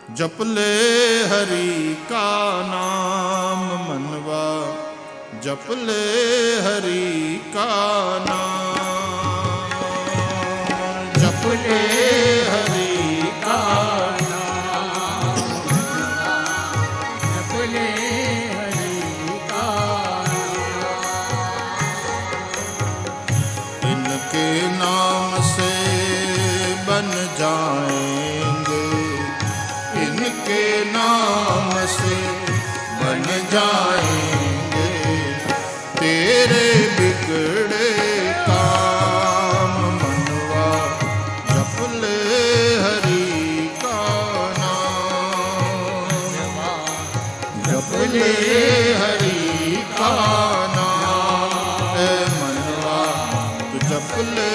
जप ले हरि का नाम मनवा, जप ले हरि का नाम, जप ले हरि का नाम, जप ले हरि का नाम। इनके नाम से बन जाएंगे, इनके नाम से बन जाएंगे तेरे बिगड़े काम मनवा, जप ले हरि का नाम, जप ले हरि का नाम, ए मनवा तू जप ले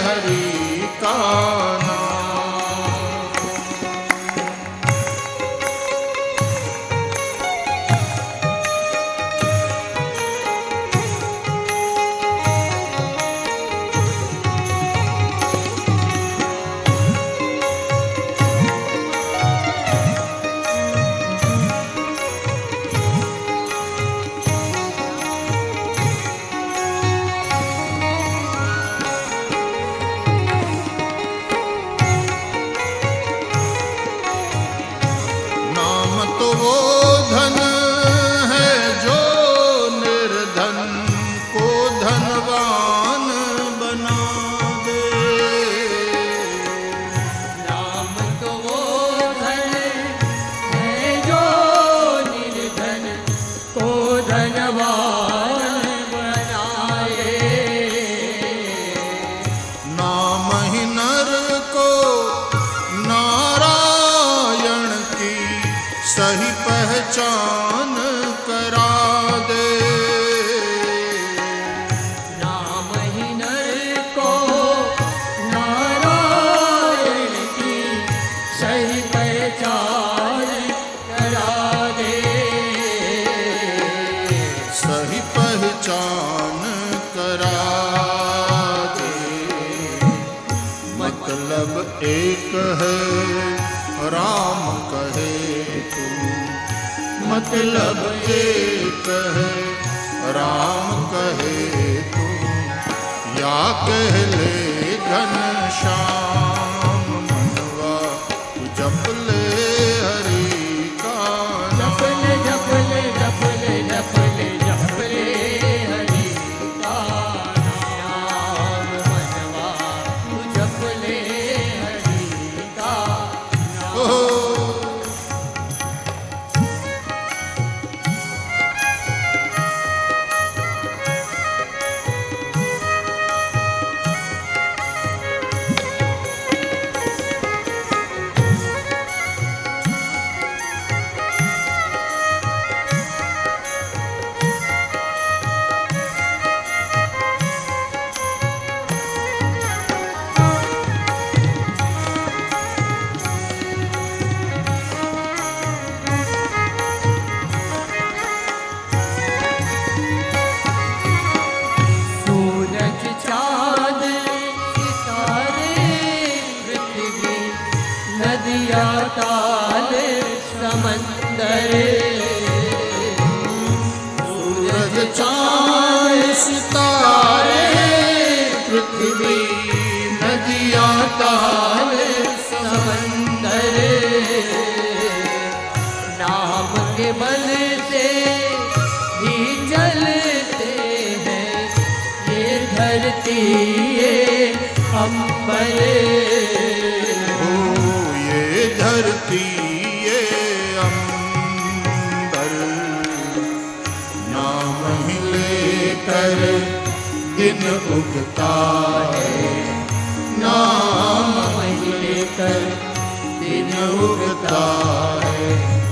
हरि का नाम। तो वो धन है जो निर्धन को धनवान बना दे, नाम तो वो धन है जो निर्धन को धनवान बनाए। नाम ही नर को नारायण की सही पहचान करा दे, नाम ही नर को नारायण की सही पहचान करा दे, सही पहचान करा दे। मतलब एक है राम कहे तू, मतलब एक है राम कहे तू, या कह ले घनश्याम मनवा तू जप ले हरि का नाम, जप ले जप ले जप ले जप ले जप ले हरि का नाम मनवा, तू जप ले हरि का नाम। सूरज चाँद सितारे पृथ्वी नदियाँ ताल समंदर, सूरज चाँद सितारे पृथ्वी नदियाँ ताल समंदर, नाम के बल से ही चलते हैं ये धरती ये अंबर, हो ये धरती ये अंबर, नाम ही लेकर दिन उगता है, नाम नाम ही लेकर दिन उगता है।